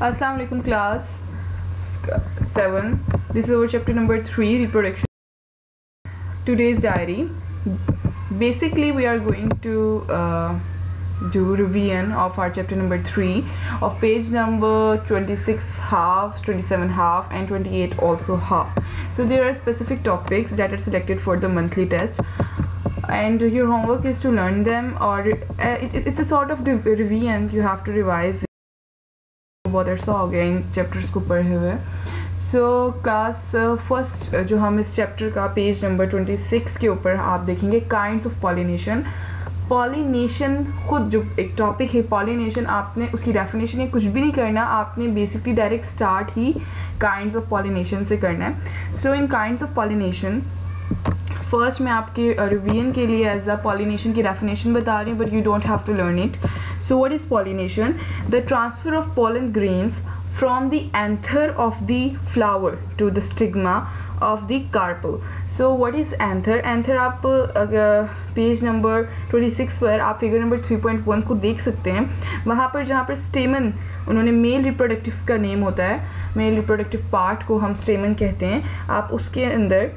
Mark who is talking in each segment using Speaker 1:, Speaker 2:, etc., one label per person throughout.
Speaker 1: Assalamu alaikum class 7. This is our chapter number 3, reproduction. Today's diary. Basically we are going to do revision of our chapter number 3 of page number 26 half, 27 half and 28 also half. So there are specific topics that are selected for the monthly test and your homework is to learn them, or it's a sort of revision. You have to revise बहुत अर्सा हो गया इन chapters को पढ़े हुए. So class first जो हम इस chapter का पेज नंबर 26 के ऊपर आप देखेंगे काइंड्स ऑफ पॉलिनेशन. पॉलिनेशन खुद जो एक टॉपिक है पॉलिनेशन, आपने उसकी डेफिनेशन या कुछ भी नहीं करना, आपने बेसिकली डायरेक्ट स्टार्ट ही काइंड्स ऑफ पॉलिनेशन से करना है. So in kinds of pollination first मैं आपके रिवीजन के लिए एज अ पॉलिनेशन की डेफिनेशन बता रही हूँ, but you don't have to learn it. So what is pollination? The transfer of pollen grains from the anther of the flower to the stigma of the carpel. So what is anther? Anther आप page number 26 पर आप figure number 3.1 को देख सकते हैं. वहाँ पर जहाँ पर स्टेमन उन्होंने मेल रिप्रोडक्टिव का नेम होता है, मेल रिप्रोडक्टिव पार्ट को हम स्टेमन कहते हैं. आप उसके अंदर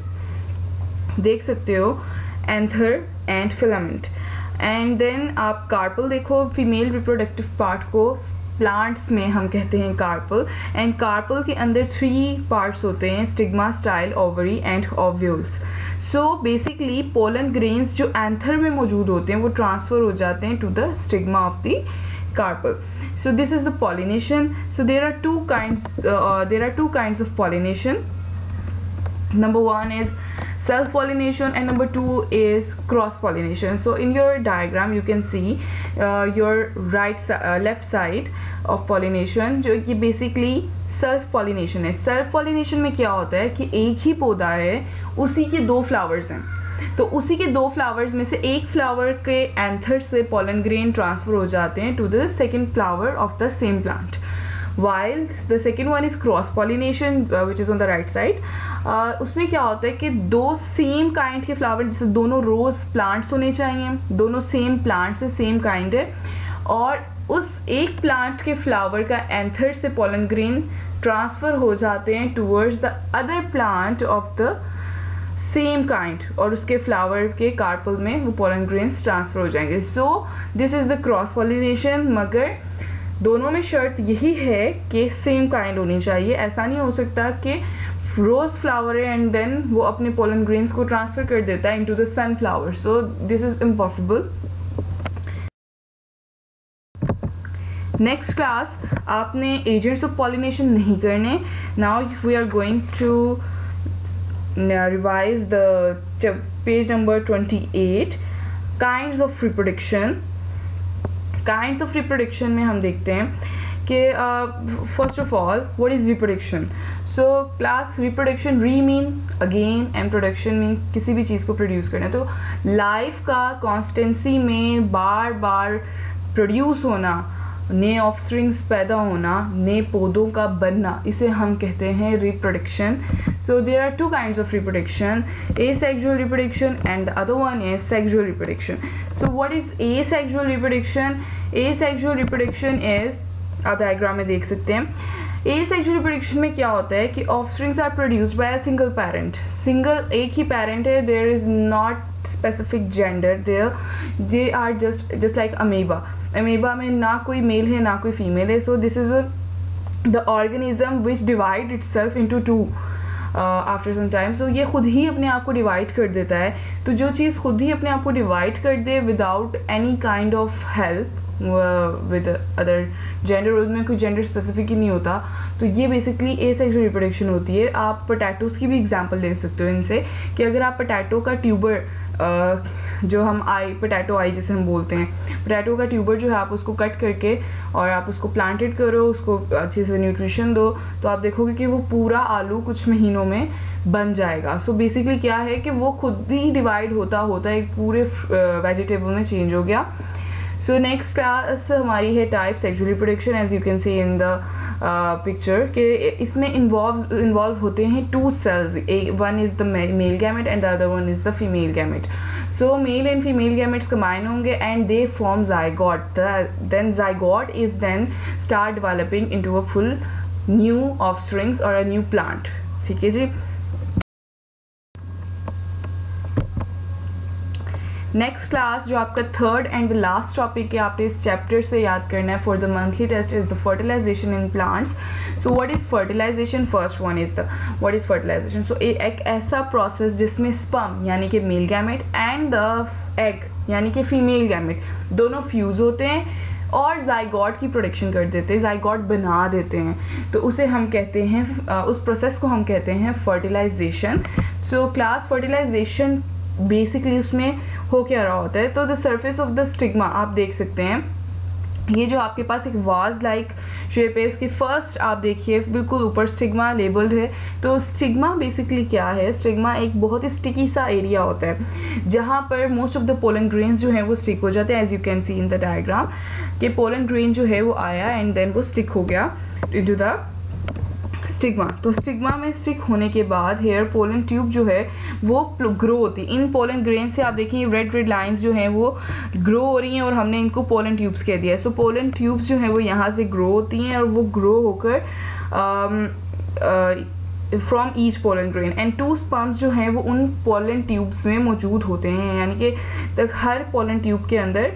Speaker 1: देख सकते हो anther and filament. And then आप कार्पल देखो, फीमेल रिप्रोडक्टिव पार्ट को प्लांट्स में हम कहते हैं कार्पल. एंड कार्पल के अंदर 3 पार्ट्स होते हैं, stigma, style, ovary and ovules. So basically pollen grains जो एंथर में मौजूद होते हैं वो ट्रांसफ़र हो जाते हैं to the stigma of the carpel. So this is the pollination. So there are two kinds of pollination. Number 1 is self pollination and number 2 is cross pollination. So in your diagram you can see your left side of pollination जो कि basically self pollination है. self pollination में क्या होता है कि एक ही पौधा है, उसी के 2 फ्लावर्स हैं, तो उसी के 2 फ्लावर्स में से एक फ्लावर के एंथर से पोलन ग्रेन ट्रांसफर हो जाते हैं to the second flower of the same plant. While the second one is cross pollination which is on the right side. उसमें क्या होता है कि 2 सेम काइंड के फ्लावर, जैसे दोनों रोज प्लांट्स होने चाहिए, दोनों सेम प्लांट से सेम काइंड है, और उस एक प्लांट के फ्लावर का एंथर से पोलन ग्रेन ट्रांसफ़र हो जाते हैं towards the other plant of the same kind, और उसके फ्लावर के कार्पल में वो पोलन ग्रेन्स ट्रांसफ़र हो जाएंगे. सो this is the cross pollination. मगर दोनों में शर्त यही है कि सेम काइंड होनी चाहिए. ऐसा नहीं हो सकता कि रोज़ फ्लावर है एंड देन वो अपने पोलन ग्रेन्स को ट्रांसफ़र कर देता है into the sunflower. So this is impossible. Next class आपने एजेंट्स ऑफ पॉलिनेशन नहीं करने. Now we are going to revise the page number 28 kinds of reproduction. Kinds of reproduction में हम देखते हैं कि first of all what is reproduction. So class reproduction, re mean again and production mean किसी भी चीज़ को प्रोड्यूस करना. तो लाइफ का कॉन्स्टेंसी में बार बार प्रोड्यूस होना, नए ऑफस्प्रिंग्स पैदा होना, नए पौधों का बनना, इसे हम कहते हैं reproduction. So there are 2 kinds of reproduction, asexual reproduction and the other one is sexual reproduction. So what is asexual reproduction? Asexual reproduction is, आप डायग्राम में देख सकते हैं, asexual reproduction में क्या होता है कि offsprings are produced by a single parent. Single एक ही parent है, there is not specific gender there, they are just like amoeba. Amoeba में ना कोई मेल है ना कोई फीमेल है. So this is the organism which divide itself into 2 after some time. So ये खुद ही अपने आप को डिवाइड कर देता है. तो जो चीज़ खुद ही अपने आप को डिवाइड कर दे without any kind of help with other gender, उसमें कोई जेंडर स्पेसिफिक ही नहीं होता, तो ये बेसिकली एसेक्सुअल रिप्रोडक्शन होती है. आप पोटैटोज़ की भी एग्जांपल ले सकते हो इनसे, कि अगर आप पोटैटो का ट्यूबर जो हम पोटैटो आई जिसे हम बोलते हैं, पोटैटो का ट्यूबर जो है आप उसको कट करके और आप उसको प्लांटेड करो, उसको अच्छे से न्यूट्रिशन दो, तो आप देखोगे कि वो पूरा आलू कुछ महीनों में बन जाएगा. सो बेसिकली क्या है कि वो खुद ही डिवाइड होता एक पूरे वेजिटेबल में चेंज हो गया. सो नेक्स्ट क्लास हमारी है type sexual reproduction. As you can see in the picture कि इसमें इन्वॉल्व होते हैं 2 cells, one is the male gamete and the other one is the female gamete. So male and female gametes combine होंगे and they form zygote. Then zygote is then start developing into a full new offsprings और a new plant. ठीक है जी. Next class जो आपका third and the last topic है आपने इस chapter से याद करना है for the monthly test is the fertilization in plants. So what is fertilization? First one is the what is fertilization. So एक ऐसा प्रोसेस जिसमें स्पर्म यानी कि male gamete and the egg यानी कि फीमेल गैमेट दोनों फ्यूज होते हैं और जाइगोट की प्रोडक्शन कर देते हैं, जाइगोट बना देते हैं. तो उसे हम कहते हैं, उस प्रोसेस को हम कहते हैं fertilisation. So class fertilisation basically उसमें हो क्या रहा होता है. तो the surface of the stigma आप देख सकते हैं, ये जो आपके पास एक वाज लाइक शेप है, इसके फर्स्ट आप देखिए बिल्कुल ऊपर स्टिग्मा लेबल्ड है. तो स्टिग्मा बेसिकली क्या है? स्टिग्मा एक बहुत ही स्टिकी सा एरिया होता है जहाँ पर most of the pollen grains जो है वो स्टिक हो जाते हैं. As you can see in the diagram कि पोलन ग्रेन जो है वो आया एंड देन वो स्टिक हो गया इनटू द स्टिग्मा. तो स्टिग्मा में स्टिक होने के बाद हेयर पोलन ट्यूब जो है वो ग्रो होती है. इन पोलन ग्रेन से आप देखें रेड लाइंस जो हैं वो ग्रो हो रही हैं और हमने इनको पोलन ट्यूब्स कह दिया है. सो पोलन ट्यूब्स जो हैं वो यहाँ से ग्रो होती हैं और वो ग्रो होकर from each pollen grain and 2 sperms जो हैं वो उन पोलन ट्यूब्स में मौजूद होते हैं. यानी कि तक हर पोलन ट्यूब के अंदर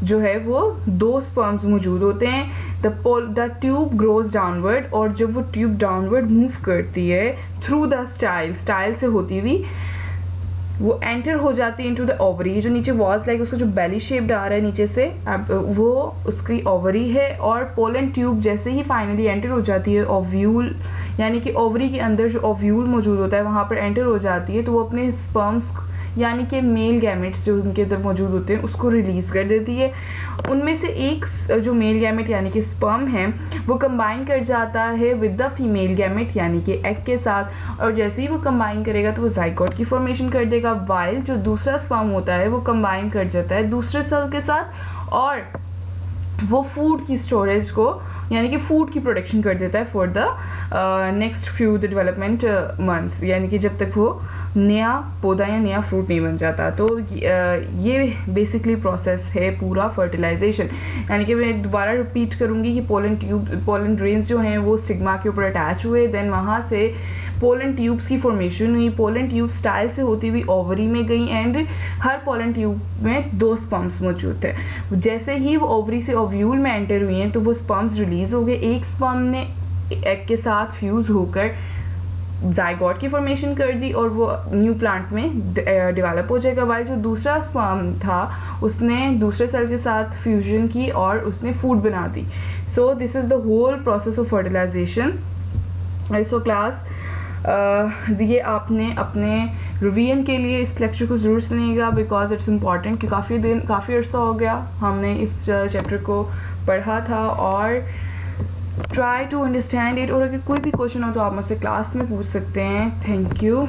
Speaker 1: जो है वो 2 स्पर्म्स मौजूद होते हैं. द ट्यूब ग्रोज डाउनवर्ड और जब वो ट्यूब डाउनवर्ड मूव करती है थ्रू द स्टाइल से होती हुई वो एंटर हो जाती है इनटू द ओवरी. जो नीचे वॉज लाइक उसका जो बेली शेप्ड आ रहा है नीचे से वो उसकी ओवरी है. और पोलन ट्यूब जैसे ही फाइनली एंटर हो जाती है ओव्यूल यानी कि ओवरी के अंदर जो ओव्यूल मौजूद होता है वहाँ पर एंटर हो जाती है, तो वो अपने स्पर्म्स यानी कि मेल गैमेट्स जो उनके अंदर मौजूद होते हैं उसको रिलीज़ कर देती है. उनमें से एक जो मेल गैमेट यानी कि स्पर्म है वो कंबाइन कर जाता है विद द फीमेल गैमेट यानी कि एग के साथ, और जैसे ही वो कंबाइन करेगा तो वो जाइगोट की फॉर्मेशन कर देगा. वाइल जो दूसरा स्पर्म होता है वो कंबाइन कर जाता है दूसरे सेल के साथ और वो फूड की स्टोरेज को यानी कि फूड की प्रोडक्शन कर देता है for the next few the development months, यानी कि जब तक वो नया पौधा या नया फ्रूट नहीं बन जाता. तो ये बेसिकली प्रोसेस है पूरा फर्टिलाइजेशन. यानी कि मैं दोबारा रिपीट करूँगी कि पोलन ग्रेन्स जो हैं वो स्टिग्मा के ऊपर अटैच हुए, देन वहाँ से पोलन ट्यूब्स की फॉर्मेशन हुई. पोलन ट्यूब स्टाइल से होती हुई ओवरी में गई एंड हर पोलन ट्यूब में 2 स्पर्म्स मौजूद थे. जैसे ही वो ओवरी से ओव्यूल में एंटर हुई हैं तो वो स्पर्म्स रिलीज हो गए. एक स्पर्म ने एग के साथ फ्यूज होकर जाइगोट की फॉर्मेशन कर दी और वो न्यू प्लांट में डेवलप हो जाएगा. वाइल जो दूसरा स्पर्म था उसने दूसरे सेल के साथ फ्यूजन की और उसने फूड बना दी. So this is the whole process of fertilization. So class ये आपने अपने रिवीजन के लिए इस लेक्चर को ज़रूर सुनिएगा बिकॉज इट्स इम्पॉर्टेंट कि काफ़ी अर्सा हो गया हमने इस चैप्टर को पढ़ा था और ट्राई टू अंडरस्टैंड इट. और अगर कोई भी क्वेश्चन हो तो आप मुझसे क्लास में पूछ सकते हैं. Thank you.